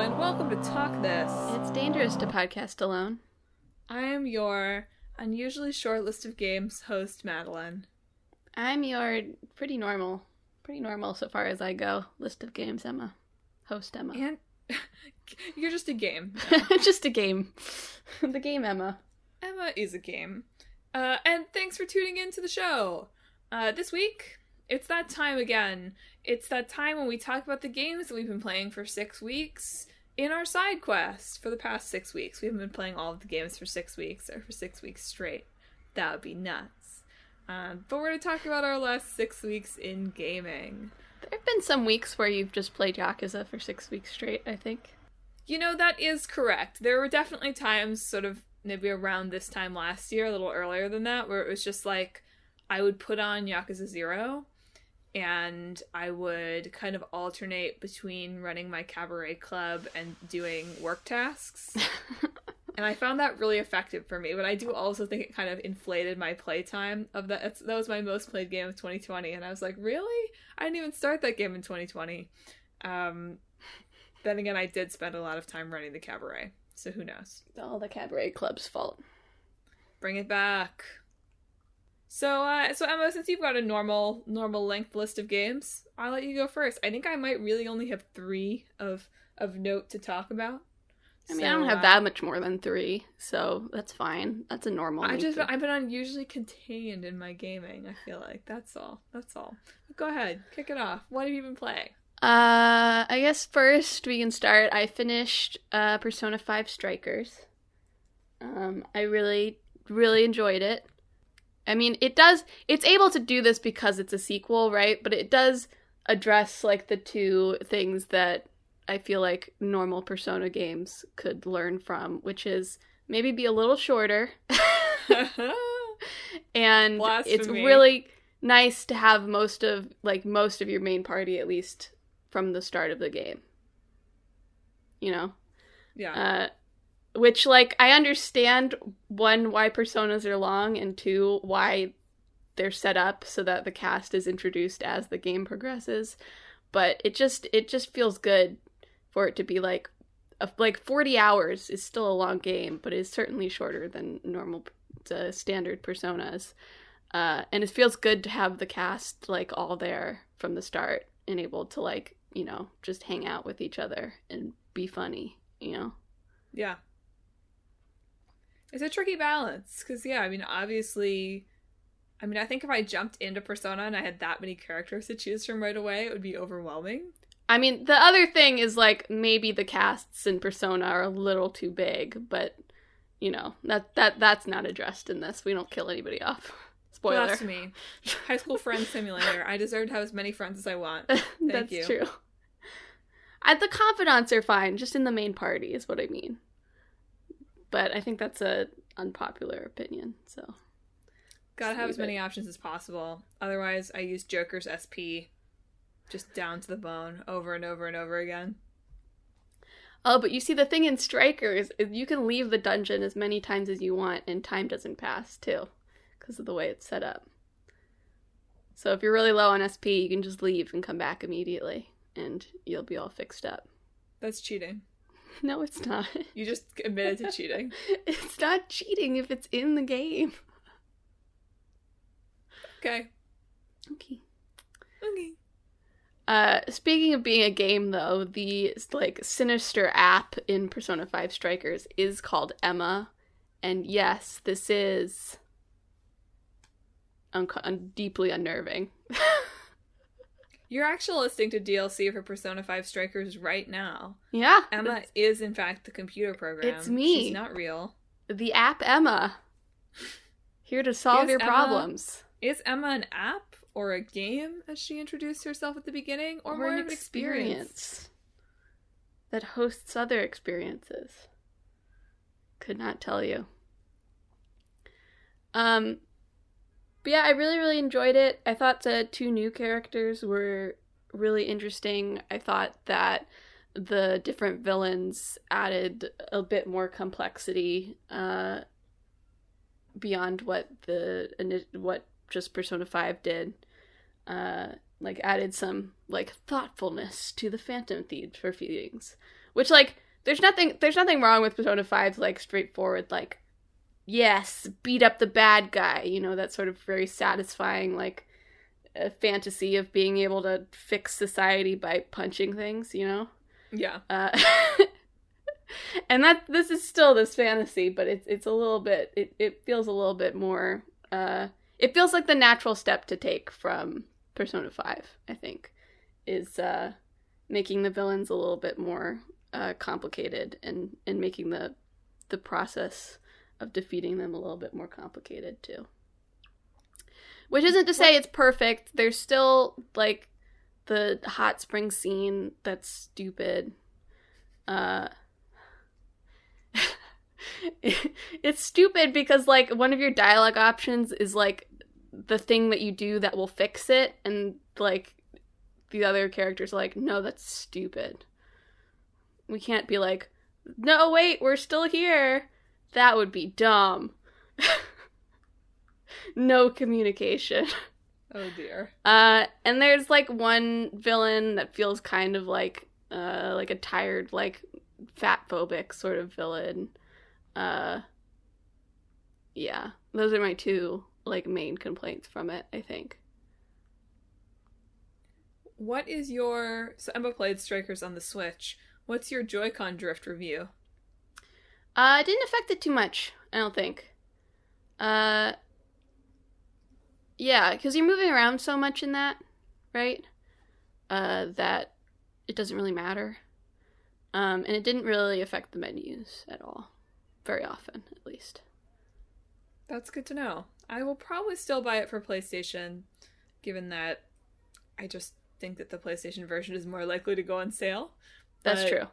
and welcome to Talk This. It's dangerous to podcast alone. I am your unusually short list of games host, Madelyn. I'm your pretty normal so far as I go, list of games, Emma. Host, Emma. And you're just a game. Just a game. The game, Emma. Emma is a game. And thanks for tuning in to the show. This week, it's that time again. It's that time when we talk about the games that we've been playing for 6 weeks in our side quest for the past 6 weeks. We haven't been playing all of the games for 6 weeks, or for 6 weeks straight. That would be nuts. But we're going to talk about our last 6 weeks in gaming. There have been some weeks where you've just played Yakuza for 6 weeks straight, I think. You know, that is correct. There were definitely times, sort of maybe around this time last year, a little earlier than that, where it was just like, I would put on Yakuza 0, and I would kind of alternate between running my cabaret club and doing work tasks. And I found that really effective for me, but I do also think it kind of inflated my playtime of that. That was my most played game of 2020, and I was like, really? I didn't even start that game in 2020. Then again, I did spend a lot of time running the cabaret, so who knows? All the cabaret club's fault. Bring it back. So Emma, since you've got a normal length list of games, I'll let you go first. I think I might really only have 3 of note to talk about. I mean, I don't have that much more than 3, so that's fine. That's a normal. I've been unusually contained in my gaming, I feel like. That's all. Go ahead, kick it off. What have you been playing? I guess first we can start. I finished Persona 5 Strikers. I really, really enjoyed it. I mean, it's able to do this because it's a sequel, right? But it does address, like, the 2 things that I feel like normal Persona games could learn from, which is maybe be a little shorter. And Blasphemy. It's really nice to have most of your main party, at least from the start of the game. You know? Yeah. Which, like, I understand, 1, why Personas are long, and 2, why they're set up so that the cast is introduced as the game progresses. But it just feels good for it to be, like 40 hours is still a long game, but it's certainly shorter than normal standard Personas. And it feels good to have the cast, like, all there from the start and able to, like, you know, just hang out with each other and be funny, you know? Yeah. It's a tricky balance, because, yeah, I mean, obviously, I think if I jumped into Persona and I had that many characters to choose from right away, it would be overwhelming. I mean, the other thing is, like, maybe the casts in Persona are a little too big, but, you know, that's not addressed in this. We don't kill anybody off. Spoiler. That's me. High school friend simulator. I deserve to have as many friends as I want. Thank you. That's true. The confidants are fine, just in the main party is what I mean. But I think that's a unpopular opinion, so. Gotta have as many options as possible. Otherwise, I use Joker's SP just down to the bone over and over and over again. Oh, but you see, the thing in Strikers is you can leave the dungeon as many times as you want, and time doesn't pass, too, because of the way it's set up. So if you're really low on SP, you can just leave and come back immediately, and you'll be all fixed up. That's cheating. No, it's not. You just admitted to cheating. It's not cheating if it's in the game. Okay. Speaking of being a game, though, the, like, sinister app in Persona 5 Strikers is called Emma. And yes, this is deeply unnerving. You're actually listening to DLC for Persona 5 Strikers right now. Yeah. Emma is, in fact, the computer program. It's me. She's not real. The app Emma. Here to solve your problems. Is Emma an app or a game, as she introduced herself at the beginning? Or more of an experience that hosts other experiences? Could not tell you. But yeah, I really, really enjoyed it. I thought the 2 new characters were really interesting. I thought that the different villains added a bit more complexity beyond what just Persona 5 did. Like, added some, like, thoughtfulness to the Phantom Thieves for feelings, Which, like, there's nothing wrong with Persona 5's, like, straightforward, like, yes, beat up the bad guy, you know, that sort of very satisfying, like, fantasy of being able to fix society by punching things, you know? Yeah. And this is still this fantasy, but it's a little bit, it feels a little bit more, it feels like the natural step to take from Persona 5, I think, is making the villains a little bit more complicated and making the process of defeating them a little bit more complicated, too. Which isn't to say it's perfect. There's still, like, the hot spring scene that's stupid. It's stupid because, like, one of your dialogue options is, like, the thing that you do that will fix it, and, like, the other characters are like, no, that's stupid. We can't be like, no, wait, we're still here. That would be dumb. No communication. Oh dear. And there's, like, one villain that feels kind of like a tired, like, fat-phobic sort of villain. Yeah, those are my two, like, main complaints from it, I think. What is your... So Emma played Strikers on the Switch. What's your Joy-Con drift review? It didn't affect it too much, I don't think. Yeah, because you're moving around so much in that, right? That it doesn't really matter. And it didn't really affect the menus at all. Very often, at least. That's good to know. I will probably still buy it for PlayStation, given that I just think that the PlayStation version is more likely to go on sale. That's true.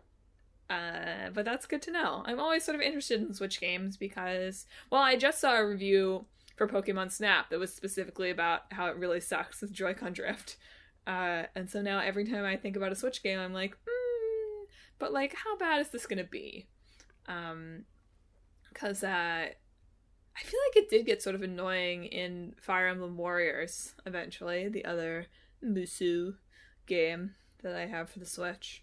But that's good to know. I'm always sort of interested in Switch games because, well, I just saw a review for Pokemon Snap that was specifically about how it really sucks with Joy-Con drift. And so now every time I think about a Switch game, I'm like, but, like, how bad is this gonna be? Because I feel like it did get sort of annoying in Fire Emblem Warriors, eventually, the other Musou game that I have for the Switch.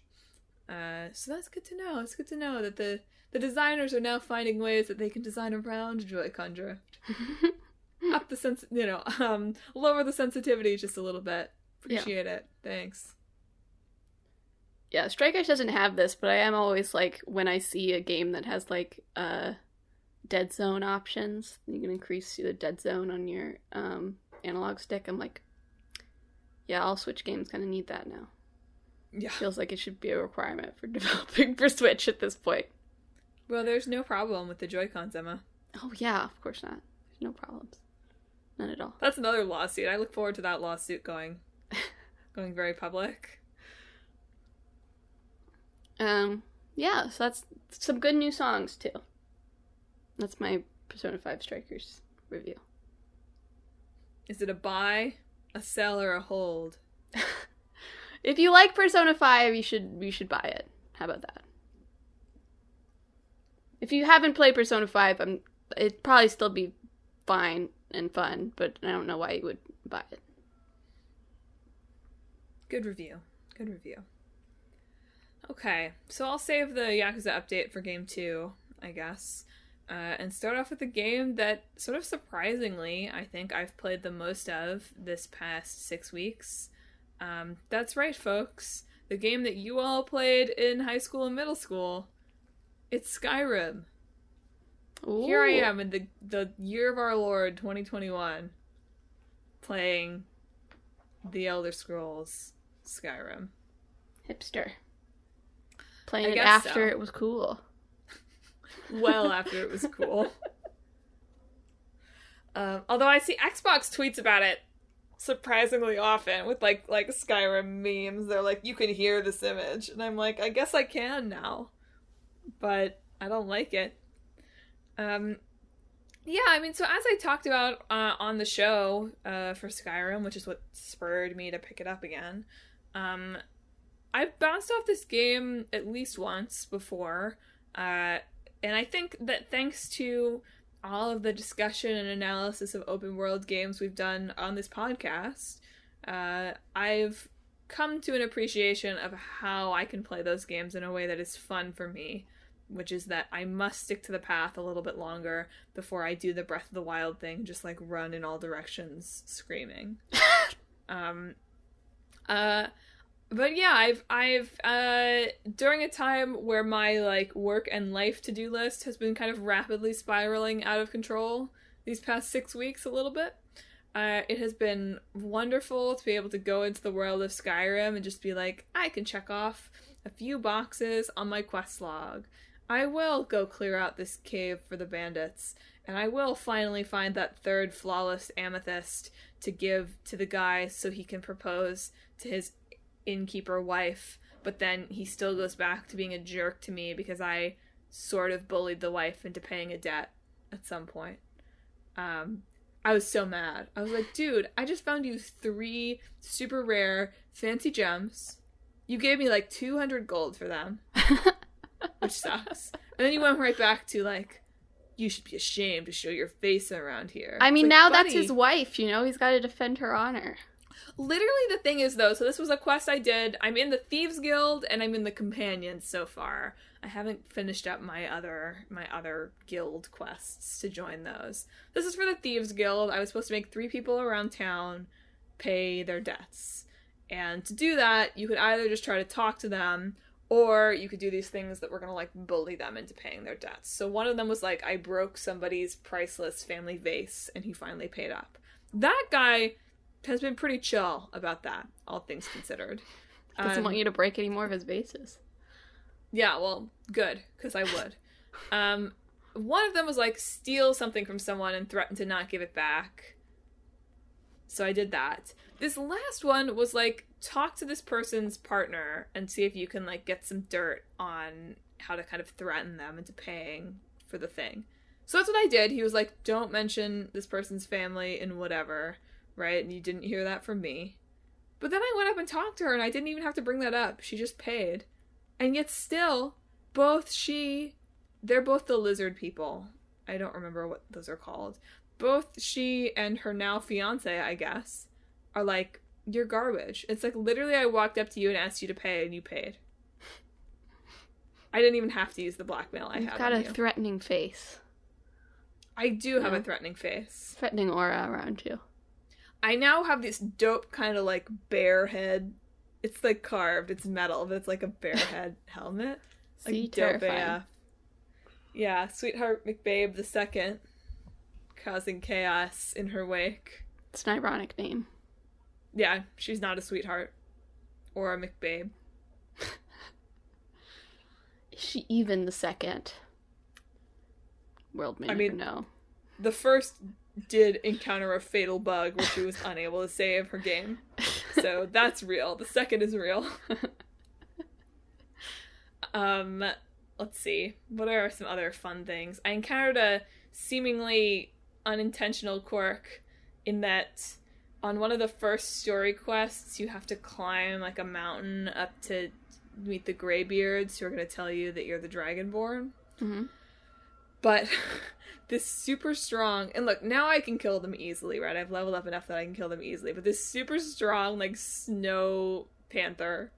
So that's good to know. It's good to know that the designers are now finding ways that they can design around Joy-Con drift. Up the lower the sensitivity just a little bit. Appreciate it. Thanks. Yeah, Strikers doesn't have this, but I am always, like, when I see a game that has, like, dead zone options, you can increase the dead zone on your analog stick, I'm like, yeah, all Switch games kind of need that now. Yeah. Feels like it should be a requirement for developing for Switch at this point. Well, there's no problem with the Joy-Cons, Emma. Oh, yeah, of course not. There's no problems. None at all. That's another lawsuit. I look forward to that lawsuit going very public. Yeah, so that's some good new songs, too. That's my Persona 5 Strikers review. Is it a buy, a sell, or a hold? If you like Persona 5, you should buy it. How about that? If you haven't played Persona 5, it'd probably still be fine and fun, but I don't know why you would buy it. Good review. Good review. Okay, so I'll save the Yakuza update for Game 2, I guess, and start off with a game that, sort of surprisingly, I think I've played the most of this past 6 weeks. That's right, folks. The game that you all played in high school and middle school. It's Skyrim. Ooh. Here I am in the year of our Lord, 2021, playing The Elder Scrolls Skyrim. Hipster. Playing it after so. It was cool. Well after it was cool. Although I see Xbox tweets about it surprisingly often with like Skyrim memes. They're like, you can hear this image. And I'm like, I guess I can now. But I don't like it. Yeah, I mean, so as I talked about on the show for Skyrim, which is what spurred me to pick it up again, I've bounced off this game at least once before, and I think that thanks to all of the discussion and analysis of open world games we've done on this podcast, I've come to an appreciation of how I can play those games in a way that is fun for me, which is that I must stick to the path a little bit longer before I do the Breath of the Wild thing, just like run in all directions screaming. But yeah, I've during a time where my like work and life to-do list has been kind of rapidly spiraling out of control these past 6 weeks a little bit, it has been wonderful to be able to go into the world of Skyrim and just be like, I can check off a few boxes on my quest log. I will go clear out this cave for the bandits, and I will finally find that third flawless amethyst to give to the guy so he can propose to his innkeeper wife, but then he still goes back to being a jerk to me because I sort of bullied the wife into paying a debt at some point. I was so mad. I was like, dude, I just found you 3 super rare fancy gems. You gave me like 200 gold for them, which sucks. And then you went right back to like, you should be ashamed to show your face around here. I mean, like, now buddy, that's his wife, you know? He's got to defend her honor. Literally, the thing is, though, so this was a quest I did. I'm in the Thieves Guild, and I'm in the Companions so far. I haven't finished up my other guild quests to join those. This is for the Thieves Guild. I was supposed to make 3 people around town pay their debts. And to do that, you could either just try to talk to them, or you could do these things that were going to, like, bully them into paying their debts. So one of them was, like, I broke somebody's priceless family vase, and he finally paid up. That guy has been pretty chill about that, all things considered. Doesn't want you to break any more of his vases. Yeah, well, good, because I would. One of them was, like, steal something from someone and threaten to not give it back. So I did that. This last one was, like, talk to this person's partner and see if you can, like, get some dirt on how to kind of threaten them into paying for the thing. So that's what I did. He was like, don't mention this person's family and whatever, right? And you didn't hear that from me. But then I went up and talked to her, and I didn't even have to bring that up. She just paid. And yet still, they're both the lizard people. I don't remember what those are called. Both she and her now fiance, I guess, are like, you're garbage. It's like, literally, I walked up to you and asked you to pay, and you paid. I didn't even have to use the blackmail I had. You've got a threatening face. I do have a threatening face. Threatening aura around you. I now have this dope kind of, like, bear head. It's, like, carved. It's metal, but it's, like, a bear head helmet. See, like, terrifying. Dope, yeah, Sweetheart McBabe II, causing chaos in her wake. It's an ironic name. Yeah, she's not a sweetheart. Or a McBabe. Is she even the second? World may never know. The first did encounter a fatal bug where she was unable to save her game. So that's real. The second is real. Let's see. What are some other fun things? I encountered a seemingly unintentional quirk in that on one of the first story quests, you have to climb like a mountain up to meet the Greybeards who are going to tell you that you're the Dragonborn. Mm-hmm. But this super strong, and look, now I can kill them easily, right? I've leveled up enough that I can kill them easily, but this super strong, like, snow panther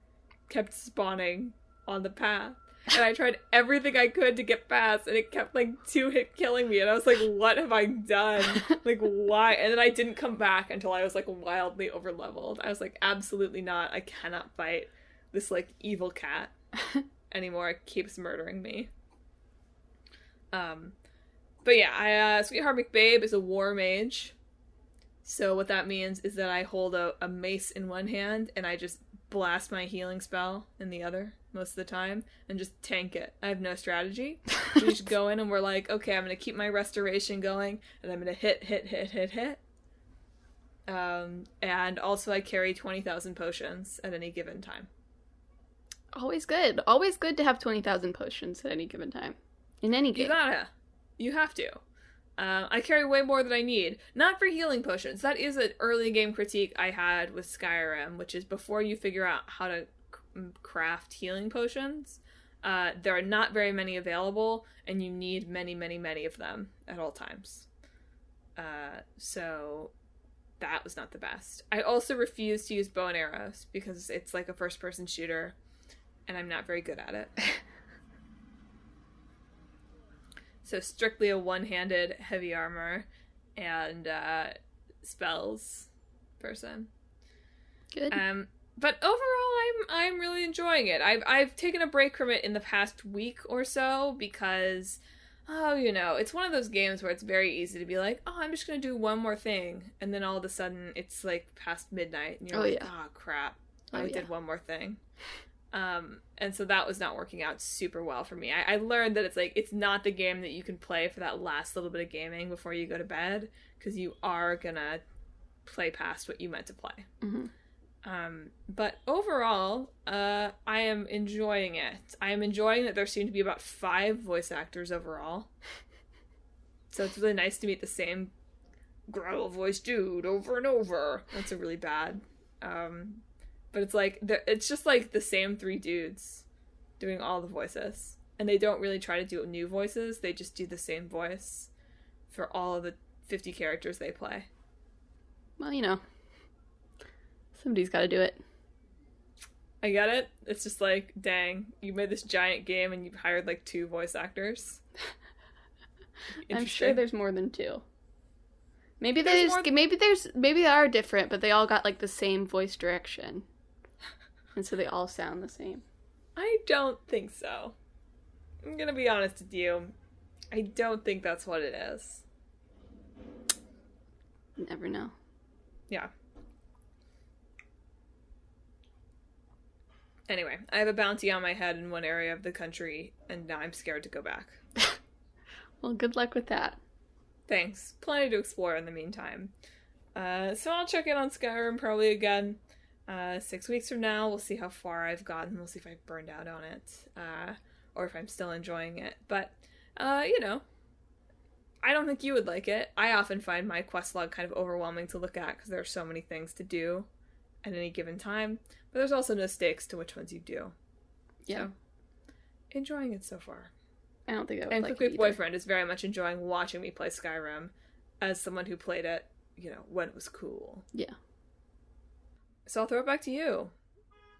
kept spawning on the path. And I tried everything I could to get past, and it kept, like, 2-hit killing me, and I was like, what have I done? Like, why? And then I didn't come back until I was, like, wildly overleveled. I was like, absolutely not. I cannot fight this, like, evil cat anymore. It keeps murdering me. But yeah, Sweetheart McBabe is a war mage. So what that means is that I hold a mace in one hand and I just blast my healing spell in the other most of the time and just tank it. I have no strategy. We just go in and we're like, okay, I'm going to keep my restoration going and I'm going to hit. And also I carry 20,000 potions at any given time. Always good. Always good to have 20,000 potions at any given time. In any game. You have to. I carry way more than I need. Not for healing potions. That is an early game critique I had with Skyrim, which is before you figure out how to craft healing potions, there are not very many available, and you need many, many, many of them at all times. So that was not the best. I also refuse to use bow and arrows because it's like a first-person shooter, and I'm not very good at it. So strictly a one-handed heavy armor and spells person. Good. But overall, I'm really enjoying it. I've taken a break from it in the past week or so because, it's one of those games where it's very easy to be like, oh, I'm just gonna do one more thing, and then all of a sudden it's like past midnight, and you're oh crap, I did one more thing. And so that was not working out super well for me. I learned that it's not the game that you can play for that last little bit of gaming before you go to bed, because you are gonna play past what you meant to play. Mm-hmm. But overall, I am enjoying it. I am enjoying that there seem to be about 5 voice actors overall. So it's really nice to meet the same growl voice dude over and over. That's a really bad. But it's just like the same 3 dudes doing all the voices. And they don't really try to do new voices. They just do the same voice for all of the 50 characters they play. Well, somebody's got to do it. I get it. It's just like, dang, you made this giant game and you've hired like 2 voice actors. I'm sure there's more than 2. Maybe they are different, but they all got like the same voice direction. And so they all sound the same. I don't think so. I'm gonna be honest with you. I don't think that's what it is. You never know. Yeah. Anyway, I have a bounty on my head in one area of the country, and now I'm scared to go back. Well, good luck with that. Thanks. Plenty to explore in the meantime. So I'll check in on Skyrim probably again 6 weeks from now. We'll see how far I've gotten. We'll see if I've burned out on it, or if I'm still enjoying it. But, I don't think you would like it. I often find my quest log kind of overwhelming to look at because there are so many things to do at any given time. But there's also no stakes to which ones you do. Yeah. So, enjoying it so far. I don't think I would and like it Quick Boyfriend is very much enjoying watching me play Skyrim as someone who played it, when it was cool. Yeah. So I'll throw it back to you.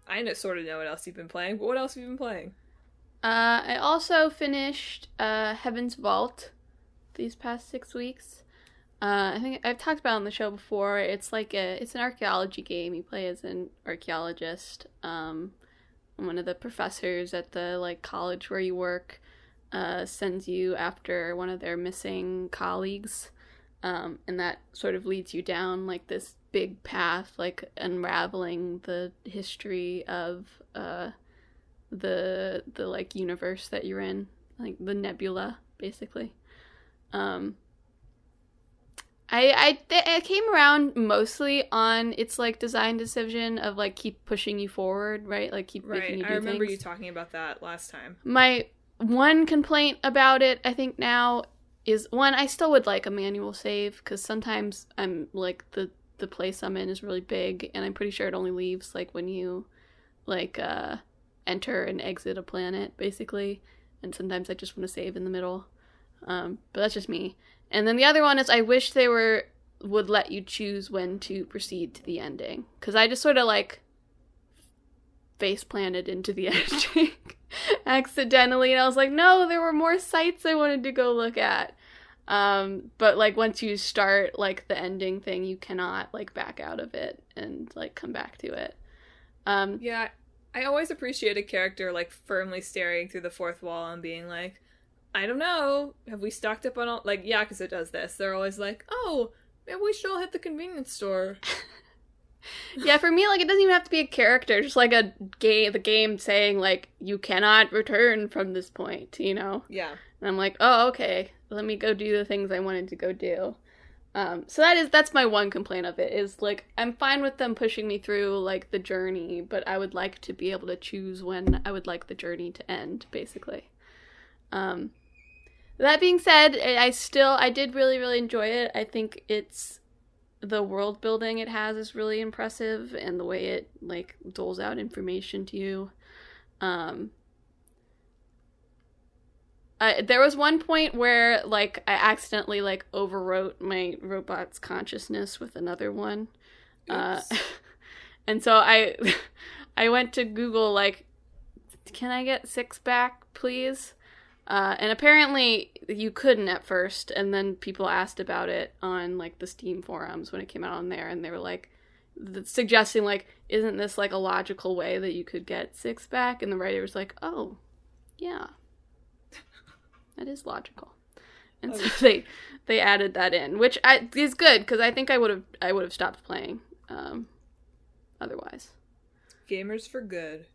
I sort of know what else you've been playing, but what else have you been playing? I also finished Heaven's Vault these past 6 weeks. I think I've talked about it on the show before. It's it's an archaeology game. You play as an archaeologist. One of the professors at the college where you work sends you after one of their missing colleagues, and that sort of leads you down this big path, unraveling the history of the universe that you're in, the nebula, basically. I came around mostly on its design decision of keep pushing you forward, right? Keep making you do things. I remember you talking about that last time. My one complaint about it, I think now, is one, I still would like a manual save, because sometimes I'm the place I'm in is really big, and I'm pretty sure it only leaves when you enter and exit a planet, basically. And sometimes I just want to save in the middle. But that's just me. And then the other one is I wish they would let you choose when to proceed to the ending. Because I just sort of face planted into the ending accidentally. And I was like, no, there were more sites I wanted to go look at. But once you start the ending thing, you cannot back out of it and come back to it. Yeah, I always appreciate a character firmly staring through the fourth wall and being like, I don't know, have we stocked up on all, yeah, because it does this. They're always like, oh, maybe we should all hit the convenience store. Yeah, for me, it doesn't even have to be a character, just the game saying, you cannot return from this point, Yeah. And I'm like, oh, okay, let me go do the things I wanted to go do. So that's my one complaint of it, is, I'm fine with them pushing me through, the journey, but I would like to be able to choose when I would like the journey to end, basically. That being said, I did really, really enjoy it. I think the world building it has is really impressive, and the way it, doles out information to you. There was one point where, like, I accidentally, like, overwrote my robot's consciousness with another one. And so I went to Google, like, can I get 6 back, please? And apparently you couldn't at first, and then people asked about it on, like, the Steam forums when it came out on there, and they were, like, suggesting, like, isn't this, like, a logical way that you could get 6 back? And the writer was like, oh, yeah. That is logical. And so they added that in, which is good, because I think I would have stopped playing otherwise. Gamers for good.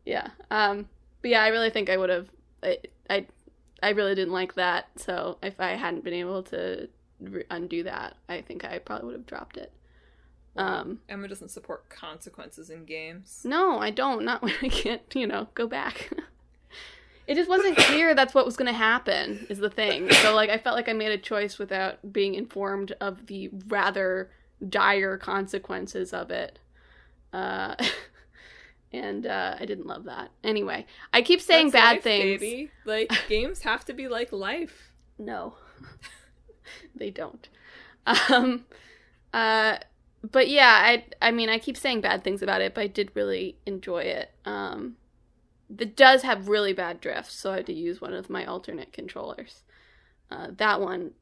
Yeah. But yeah, I really think I would have... I really didn't like that, so if I hadn't been able to undo that, I think I probably would have dropped it. Emma doesn't support consequences in games. No, I don't. Not when I can't, go back. It just wasn't clear that's what was going to happen, is the thing. So, like, I felt like I made a choice without being informed of the rather dire consequences of it. And I didn't love that. Anyway, I keep saying That's bad life, things. Baby. Like, games have to be like life. No. They don't. But yeah, I mean, I keep saying bad things about it, but I did really enjoy it. It does have really bad drifts, so I had to use one of my alternate controllers. That one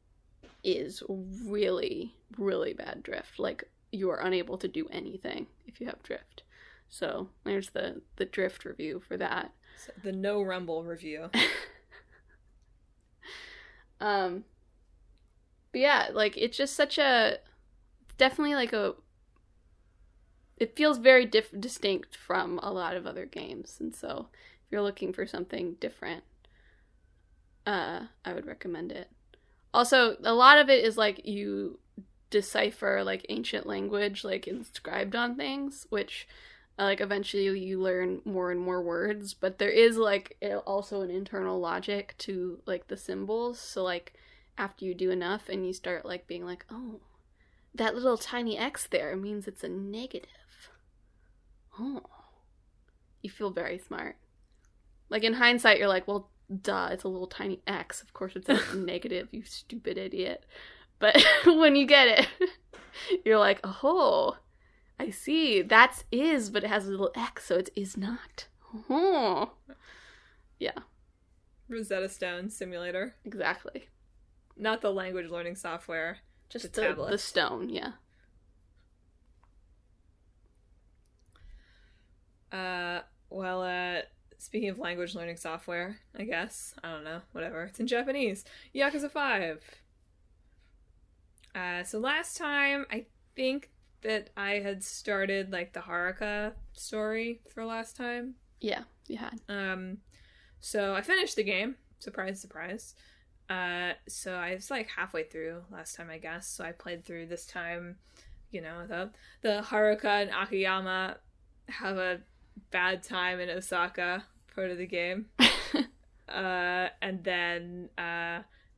is really, really bad drift. Like, you are unable to do anything if you have drift. So there's the drift review for that. So the no rumble review. But yeah, like, it's just definitely like it feels very distinct from a lot of other games. And so if you're looking for something different, I would recommend it. Also, a lot of it is like you decipher like ancient language, like inscribed on things, which like eventually you learn more and more words, but there is like also an internal logic to like the symbols. So like after you do enough and you start like being like, oh, that little tiny X there means it's a negative. Oh. You feel very smart. Like in hindsight, you're like, well, duh, it's a little tiny X. Of course it's a negative, you stupid idiot. But when you get it, you're like, oh, I see. That's is, but it has a little X, so it is not. Oh. Yeah. Rosetta Stone simulator. Exactly. Not the language learning software. Just the stone, yeah. Speaking of language learning software, I guess. I don't know. Whatever. It's in Japanese. Yakuza 5. So last time, I think that I had started, like, the Haruka story for last time. Yeah, you had. So I finished the game. Surprise, surprise. So I was, like, halfway through last time, I guess. So I played through this time, the Haruka and Akiyama have a bad time in Osaka part of the game. And then,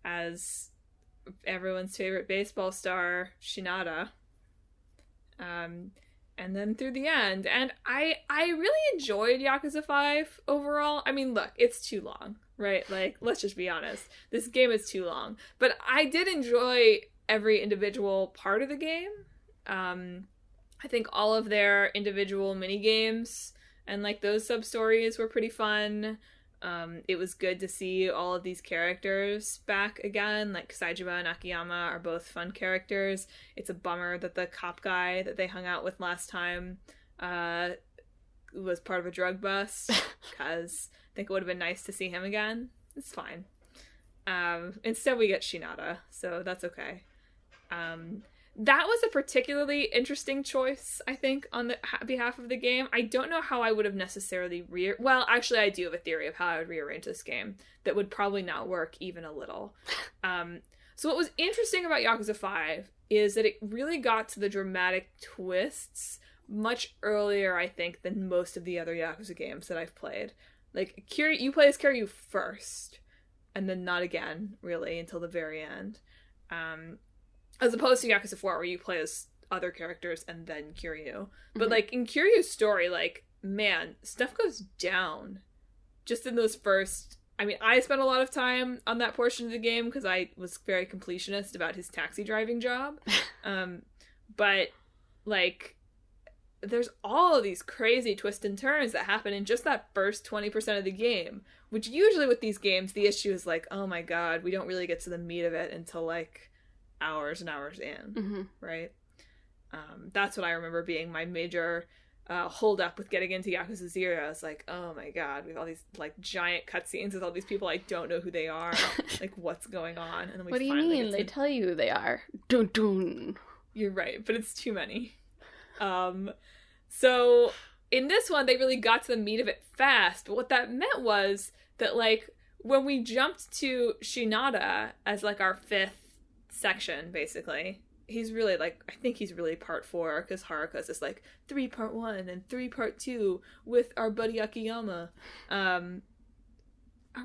as everyone's favorite baseball star, Shinada. And then through the end. And I really enjoyed Yakuza 5 overall. I mean, look, it's too long, right? Like, let's just be honest. This game is too long. But I did enjoy every individual part of the game. I think all of their individual mini-games and, like, those sub-stories were pretty fun. It was good to see all of these characters back again. Like, Saejima and Akiyama are both fun characters. It's a bummer that the cop guy that they hung out with last time was part of a drug bust, because I think it would have been nice to see him again. It's fine. Instead, we get Shinada, so that's okay. That was a particularly interesting choice, I think, on the behalf of the game. I don't know how I would have necessarily well, actually, I do have a theory of how I would rearrange this game that would probably not work even a little. So what was interesting about Yakuza 5 is that it really got to the dramatic twists much earlier, I think, than most of the other Yakuza games that I've played. Like, you play as Kiryu first, and then not again, really, until the very end. As opposed to Yakuza 4, where you play as other characters and then Kiryu. But, like, in Kiryu's story, like, man, stuff goes down just in those first... I mean, I spent a lot of time on that portion of the game because I was very completionist about his taxi driving job. But, like, there's all of these crazy twists and turns that happen in just that first 20% of the game, which usually with these games, the issue is like, oh my god, we don't really get to the meat of it until, like, hours and hours in, right? That's what I remember being my major... hold up with getting into Yakuza 0. I was like, oh my god, we have all these like giant cutscenes with all these people I don't know who they are. Like, what's going on? And then what do you mean? They tell you who they are. Dun dun. You're right, but it's too many. So in this one, they really got to the meat of it fast. But what that meant was that, like, when we jumped to Shinada as like our 5th section, basically. He's really, like, I think he's really part 4, because Haruka's is, like, 3 part 1 and 3 part 2 with our buddy Akiyama. Or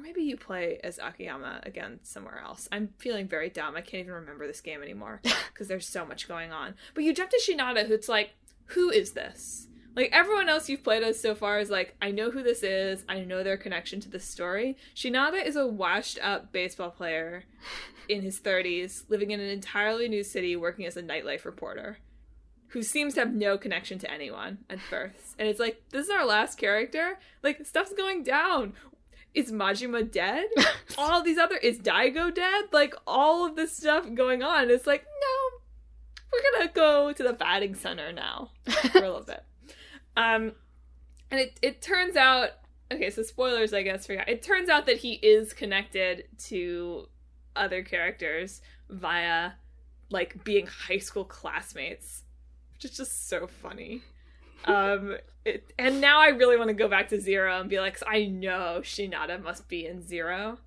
maybe you play as Akiyama again somewhere else. I'm feeling very dumb. I can't even remember this game anymore, because there's so much going on. But you jump to Shinada, who's like, who is this? Like, everyone else you've played as so far is like, I know who this is. I know their connection to the story. Shinada is a washed-up baseball player in his 30s, living in an entirely new city, working as a nightlife reporter, who seems to have no connection to anyone at first. And it's like, this is our last character? Like, stuff's going down. Is Majima dead? All these other... Is Daigo dead? Like, all of this stuff going on. It's like, no, we're gonna go to the batting center now for a little bit. And it turns out... Okay, so spoilers, I guess, for you. It turns out that he is connected to other characters via, like, being high school classmates, which is just so funny. And now I really want to go back to 0 and be like, I know Shinada must be in 0,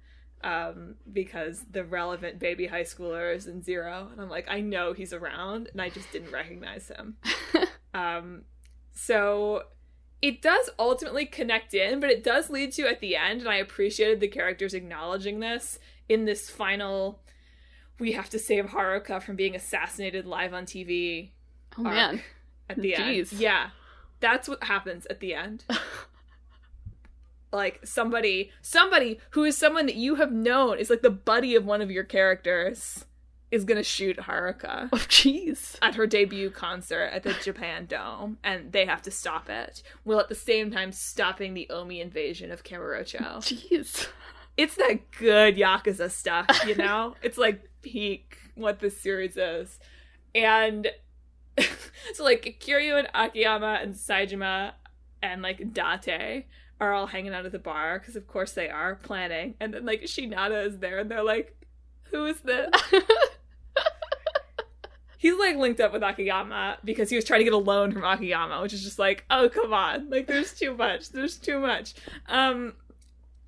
because the relevant baby high schooler is in 0, and I'm like, I know he's around, and I just didn't recognize him. So it does ultimately connect in, but it does lead to, at the end, and I appreciated the characters acknowledging this, in this final, we have to save Haruka from being assassinated live on TV. Oh, man. At the end. Yeah. That's what happens at the end. Like, somebody who is someone that you have known, is like the buddy of one of your characters, is gonna shoot Haruka. Oh, jeez. At her debut concert at the Japan Dome, and they have to stop it, while at the same time stopping the Omi invasion of Kamurocho. Jeez. It's that good Yakuza stuff, you know? It's like peak what this series is. And so, like, Kiryu and Akiyama and Saejima and, like, Date are all hanging out at the bar, because of course they are, planning. And then, like, Shinada is there, and they're like, who is this? He's, like, linked up with Akiyama because he was trying to get a loan from Akiyama, which is just like, oh, come on. Like, there's too much.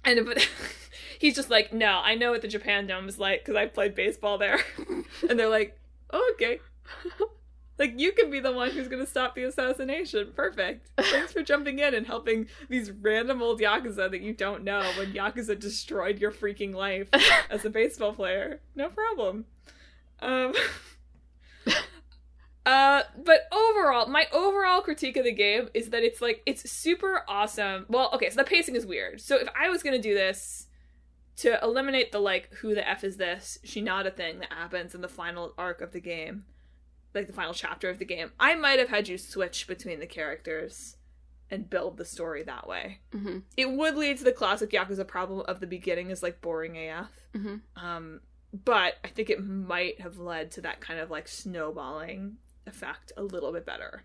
But he's just like, no, I know what the Japan Dome is like because I played baseball there. And they're like, oh, okay. Like, you can be the one who's going to stop the assassination. Perfect. Thanks for jumping in and helping these random old Yakuza that you don't know when Yakuza destroyed your freaking life as a baseball player. No problem. But overall, my overall critique of the game is that it's, like, it's super awesome. Well, okay, so the pacing is weird. So if I was going to do this to eliminate the, like, who the F is this Shinada thing that happens in the final arc of the game, like the final chapter of the game, I might have had you switch between the characters and build the story that way. Mm-hmm. It would lead to the classic Yakuza problem of the beginning is, like, boring AF. Mm-hmm. But I think it might have led to that kind of, like, snowballing effect a little bit better.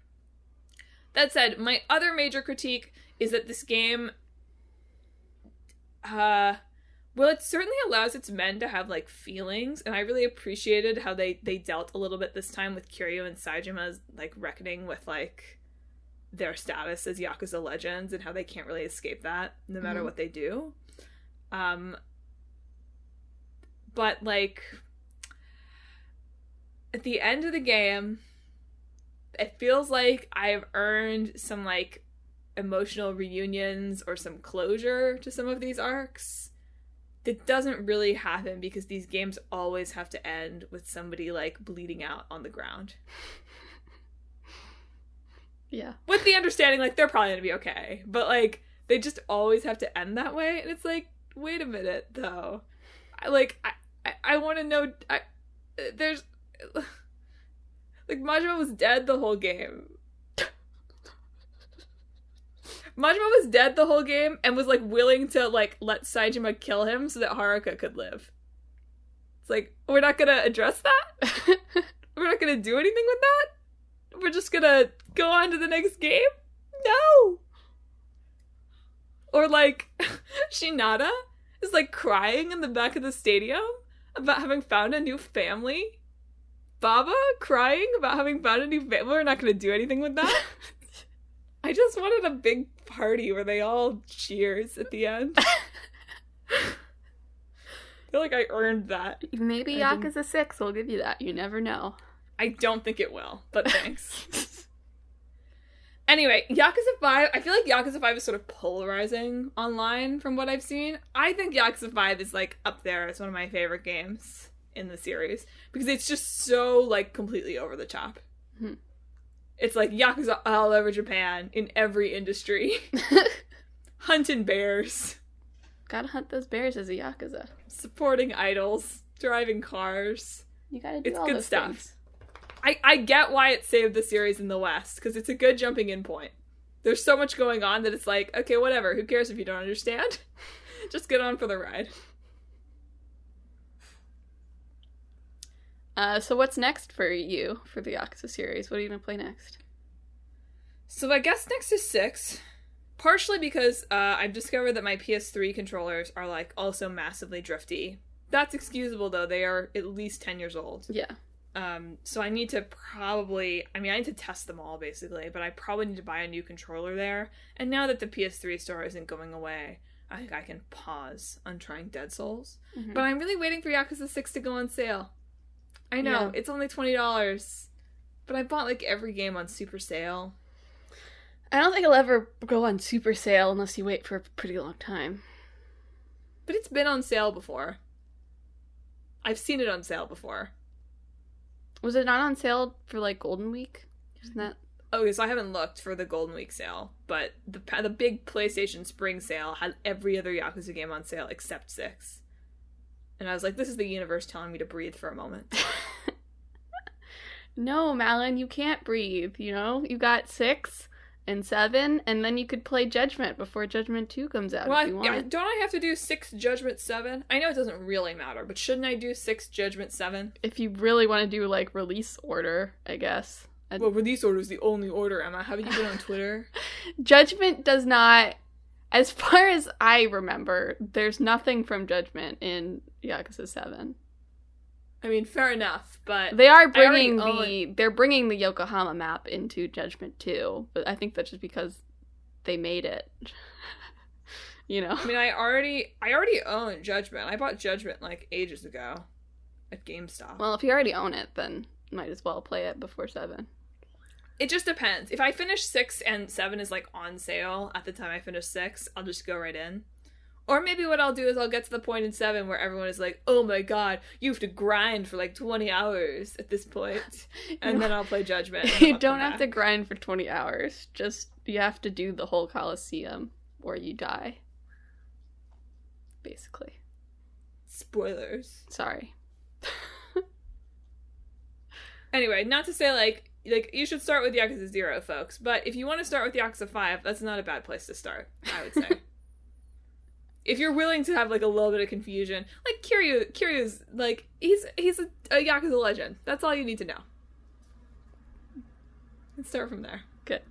That said, my other major critique is that this game, well, it certainly allows its men to have, like, feelings, and I really appreciated how they dealt a little bit this time with Kiryu and Saejima's, like, reckoning with, like, their status as Yakuza legends and how they can't really escape that no matter what they do. But, like, at the end of the game, it feels like I've earned some, like, emotional reunions or some closure to some of these arcs. That doesn't really happen because these games always have to end with somebody, like, bleeding out on the ground. Yeah. With the understanding, like, they're probably gonna be okay. But, like, they just always have to end that way, and it's like, wait a minute, though. I want to know. There's like Majima was dead the whole game. Majima was dead the whole game and was like willing to like let Saejima kill him so that Haruka could live. It's like, we're not gonna address that? We're not gonna do anything with that? We're just gonna go on to the next game? No! Or like, Shinada is like crying in the back of the stadium about having found a new family. Baba crying about having found a new family. We're not gonna do anything with that. I just wanted a big party where they all cheers at the end. I feel like I earned that. Maybe Yakuza 6 will give you that. You never know. I don't think it will, but thanks. Anyway, Yakuza 5, I feel like Yakuza 5 is sort of polarizing online from what I've seen. I think Yakuza 5 is like up there as one of my favorite games in the series because it's just so like completely over the top. Hmm. It's like Yakuza all over Japan, in every industry. Hunting bears. Gotta hunt those bears as a Yakuza. Supporting idols. Driving cars. You gotta do it's all good those stuff. Things. I get why it saved the series in the West, because it's a good jumping in point. There's so much going on that it's like, okay, whatever, who cares if you don't understand? Just get on for the ride. So what's next for you for the Yakuza series? What are you gonna play next? So I guess next is 6. Partially because I've discovered that my PS3 controllers are like also massively drifty. That's excusable though, they are at least 10 years old. Yeah. So I need to I need to test them all basically, but I probably need to buy a new controller there. And now that the PS3 store isn't going away, I think I can pause on trying Dead Souls. Mm-hmm. But I'm really waiting for Yakuza 6 to go on sale. I know, It's only $20, but I bought like every game on super sale. I don't think it'll ever go on super sale unless you wait for a pretty long time. But it's been on sale before. I've seen it on sale before. Was it not on sale for like Golden Week? Isn't that? Okay, so I haven't looked for the Golden Week sale, but the big PlayStation Spring sale had every other Yakuza game on sale except 6. And I was like, this is the universe telling me to breathe for a moment. No, Madeline, you can't breathe, you know? You got 6 and 7, and then you could play Judgment before Judgment 2 comes out if you want. Yeah, don't I have to do 6 Judgment 7? I know it doesn't really matter, but shouldn't I do 6 Judgment 7? If you really want to do, like, release order, I guess. Well, release order is the only order, Emma. Haven't you been on Twitter? Judgment does not... As far as I remember, there's nothing from Judgment in Yakuza 7. I mean, fair enough, but they are bringing they're bringing the Yokohama map into Judgment 2, but I think that's just because they made it. You know. I mean, I already own Judgment. I bought Judgment like ages ago at GameStop. Well, if you already own it, then might as well play it before 7. It just depends. If I finish 6 and 7 is like on sale at the time I finish 6, I'll just go right in. Or maybe what I'll do is I'll get to the point in 7 where everyone is like, oh my god, you have to grind for like 20 hours at this point. And then I'll play Judgment. You don't have to grind for 20 hours. Just, you have to do the whole Coliseum or you die. Basically. Spoilers. Sorry. Anyway, not to say like, you should start with Yakuza 0, folks. But if you want to start with Yakuza 5, that's not a bad place to start, I would say. If you're willing to have, like, a little bit of confusion. Like, Kiryu's, like, he's a Yakuza legend. That's all you need to know. Let's start from there. Good.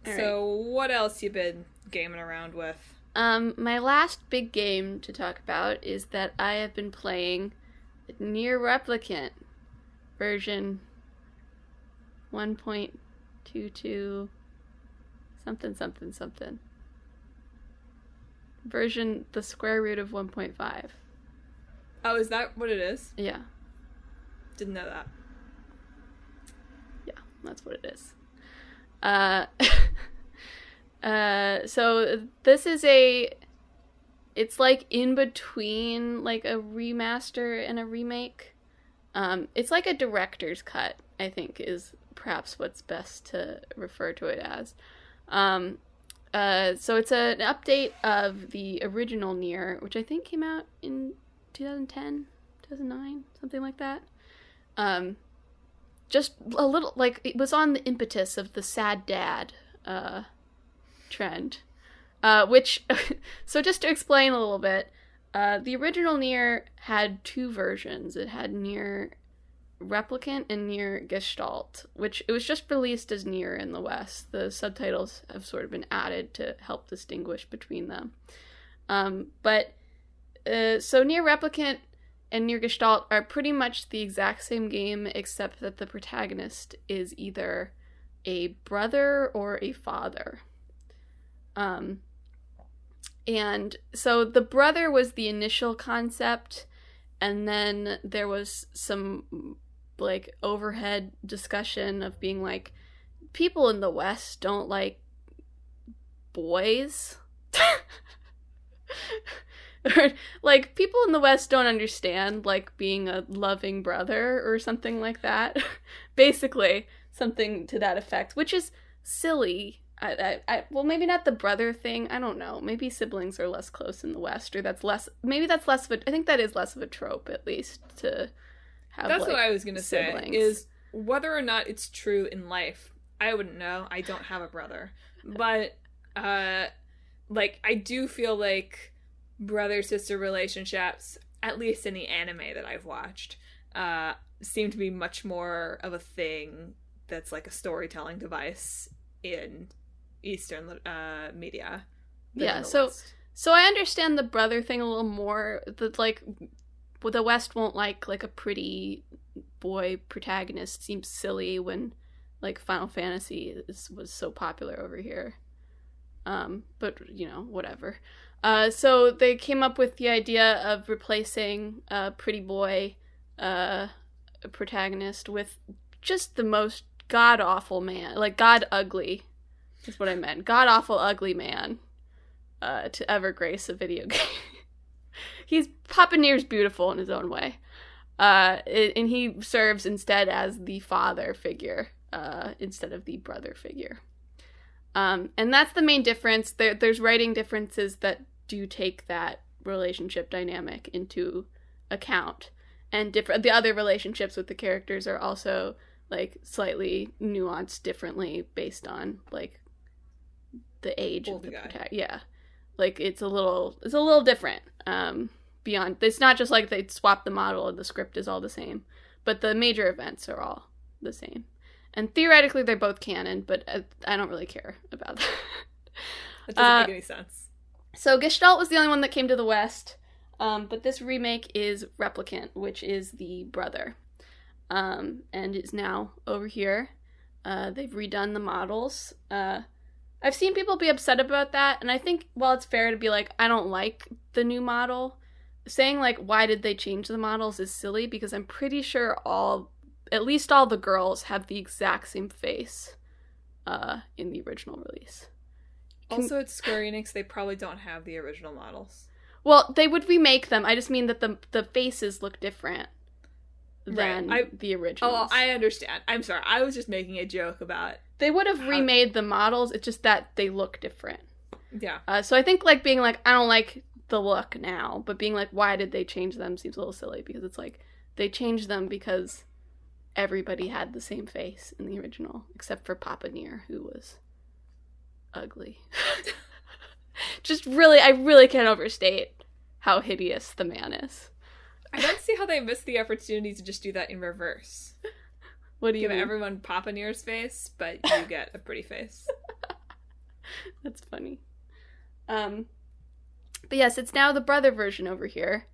So, what else you been gaming around with? My last big game to talk about is that I have been playing Nier Replicant version 1.22 something. Version the square root of 1.5. Oh, is that what it is? Yeah. Didn't know that. Yeah, that's what it is. So this is it's like in between like a remaster and a remake. It's like a director's cut, I think is perhaps what's best to refer to it as. So it's an update of the original Nier, which I think came out in 2010, 2009, something like that. Just a little, like, it was on the impetus of the sad dad trend. Which, so just to explain a little bit, the original Nier had two versions. It had Nier Replicant and Nier Gestalt, which it was just released as Nier in the West. The subtitles have sort of been added to help distinguish between them. So Nier Replicant and Nier Gestalt are pretty much the exact same game, except that the protagonist is either a brother or a father. And so the brother was the initial concept, and then there was some, like, overhead discussion of being like, people in the West don't like boys. Or, like, people in the West don't understand, like, being a loving brother or something like that. Basically, something to that effect, which is silly. Well, maybe not the brother thing. I don't know. Maybe siblings are less close in the West, or maybe that's less of a, I think that is less of a trope, at least, to have, that's like, what I was going to say, siblings. is whether or not it's true in life. I wouldn't know. I don't have a brother. But, like, I do feel like brother-sister relationships, at least in the anime that I've watched, seem to be much more of a thing that's like a storytelling device in Eastern media. Yeah, so I understand the brother thing a little more. That, like, the West won't like a pretty boy protagonist. Seems silly when, like, Final Fantasy was so popular over here. But, you know, whatever. So they came up with the idea of replacing a pretty boy protagonist with just the most god-awful man. Like, god-ugly is what I meant. God-awful ugly man to ever grace a video game. Papa Nier's beautiful in his own way. And he serves instead as the father figure instead of the brother figure. And that's the main difference. There's writing differences that do take that relationship dynamic into account. And the other relationships with the characters are also, like, slightly nuanced differently based on, like, the age of the protagonist. Yeah. Like, it's a little different. Beyond, it's not just like they swap the model and the script is all the same, but the major events are all the same. And theoretically, they're both canon, but I don't really care about that. That doesn't make any sense. So Gestalt was the only one that came to the West, but this remake is Replicant, which is the brother, and is now over here. They've redone the models. I've seen people be upset about that, and I think while it's fair to be like, I don't like the new model, saying, like, why did they change the models is silly, because I'm pretty sure at least all the girls have the exact same face in the original release. Also, it's Square Enix. They probably don't have the original models. Well, they would remake them. I just mean that the faces look different than the originals. Oh, I understand. I'm sorry. I was just making a joke about... They would have remade the models. It's just that they look different. Yeah. So I think, like, being like, I don't like the look now, but being like, why did they change them seems a little silly, because it's like, they changed them because everybody had the same face in the original, except for Papa Nier, who was ugly. I really can't overstate how hideous the man is. I don't see how they missed the opportunity to just do that in reverse. What do you Give mean? everyone Papa Nier's face, but you get a pretty face. That's funny. But yes, it's now the brother version over here.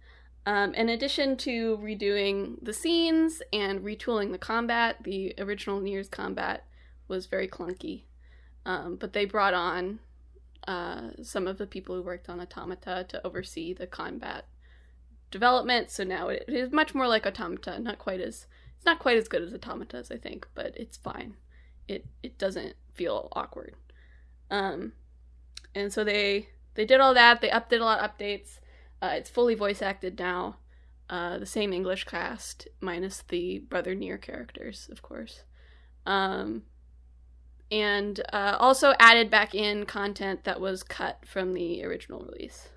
In addition to redoing the scenes and retooling the combat, the original Nier's combat was very clunky. But they brought on some of the people who worked on Automata to oversee the combat development, so now it is much more like Automata. It's not quite as good as Automata's, I think, but it's fine. It doesn't feel awkward. And so they did all that. They did a lot of updates. It's fully voice acted now. The same English cast, minus the Brother Nier characters, of course. And also added back in content that was cut from the original release.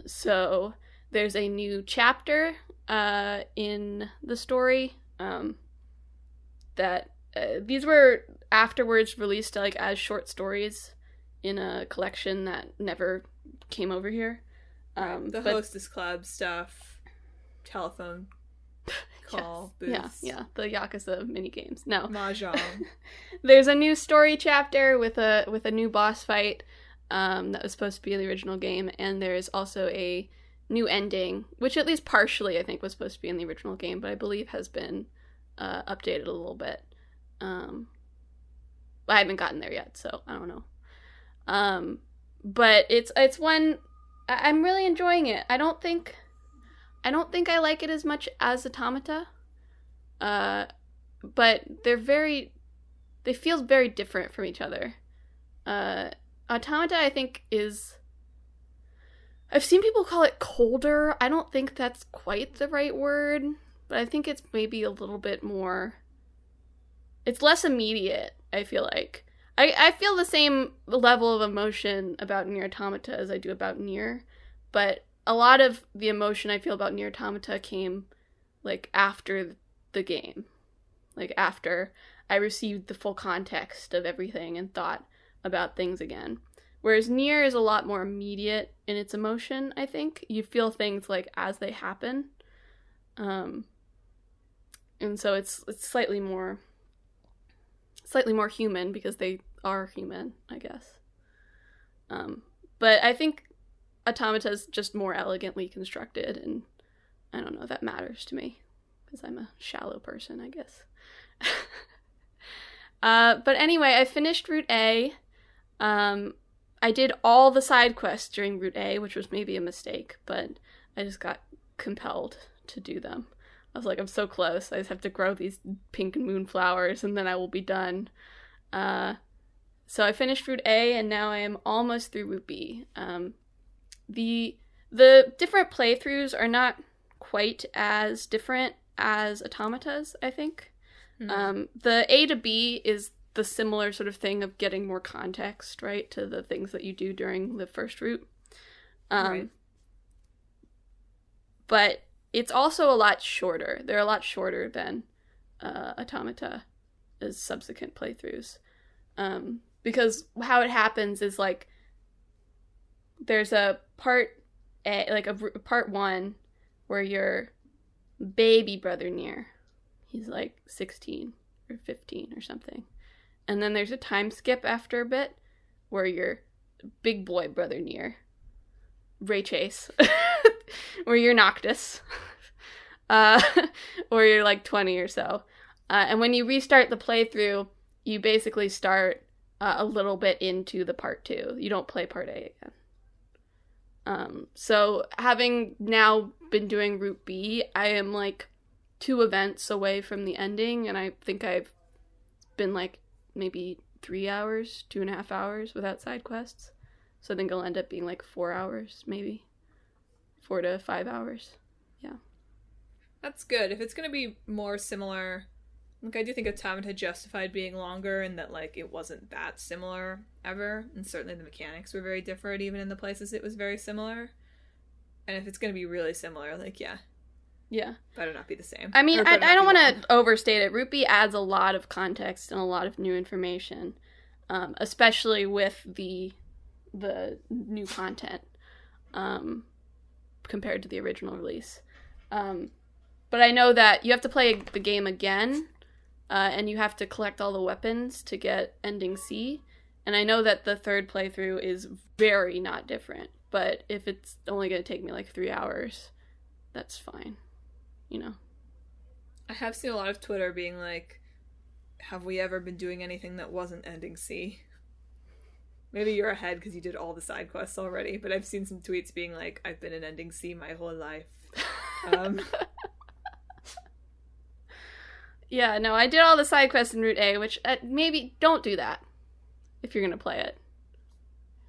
So there's a new chapter in the story that these were afterwards released like as short stories in a collection that never came over here. The Hostess Club stuff, telephone call, yes. booths. Yeah, the Yakuza minigames. No. Mahjong. There's a new story chapter with a new boss fight that was supposed to be in the original game, and there's also a new ending, which at least partially I think was supposed to be in the original game, but I believe has been updated a little bit. I haven't gotten there yet, so I don't know. But it's one I'm really enjoying it. I don't think I like it as much as Automata. But they feel very different from each other. Automata, I think, I've seen people call it colder. I don't think that's quite the right word, but I think it's maybe a little bit more, it's less immediate, I feel like. I feel the same level of emotion about Nier Automata as I do about Nier, but a lot of the emotion I feel about Nier Automata came, like, after the game. Like, after I received the full context of everything and thought about things again. Whereas Nier is a lot more immediate in its emotion, I think. You feel things, like, as they happen. And so it's slightly more human, because they are human, I guess. But I think Automata is just more elegantly constructed, and I don't know, that matters to me, because I'm a shallow person, I guess. But anyway, I finished Route A. I did all the side quests during Route A, which was maybe a mistake, but I just got compelled to do them. I was like, I'm so close. I just have to grow these pink moonflowers, and then I will be done. So I finished Route A, and now I am almost through Route B. The different playthroughs are not quite as different as Automata's, I think. Mm-hmm. The A to B is the similar sort of thing of getting more context, right, to the things that you do during the first route. Right. But it's also a lot shorter. They're a lot shorter than Automata's subsequent playthroughs. Because how it happens is, like, there's a part A, like a part 1, where your baby brother Nier, he's like 16 or 15 or something. And then there's a time skip after a bit where your big boy brother Nier, Ray Chase, where you're Noctis, or you're like 20 or so. And when you restart the playthrough, you basically start a little bit into the part 2. You don't play part A again. So having now been doing Route B, I am like 2 events away from the ending, and I think I've been like maybe 3 hours, 2.5 hours without side quests. So I think it'll end up being like 4 hours, maybe 4 to 5 hours. Yeah, that's good. If it's gonna be more similar, like, I do think Automata justified being longer, and that, like, it wasn't that similar ever, and certainly the mechanics were very different, even in the places it was very similar. And if it's gonna be really similar, like, yeah, better not be the same. I mean, I don't want to overstate it. Route B adds a lot of context and a lot of new information, especially with the new content compared to the original release. But I know that you have to play the game again, and you have to collect all the weapons to get ending C. And I know that the third playthrough is very not different. But if it's only going to take me like 3 hours, that's fine. You know? I have seen a lot of Twitter being like, have we ever been doing anything that wasn't ending C? Maybe you're ahead because you did all the side quests already, but I've seen some tweets being like, I've been in ending C my whole life. Yeah, no, I did all the side quests in Route A, which maybe don't do that if you're going to play it.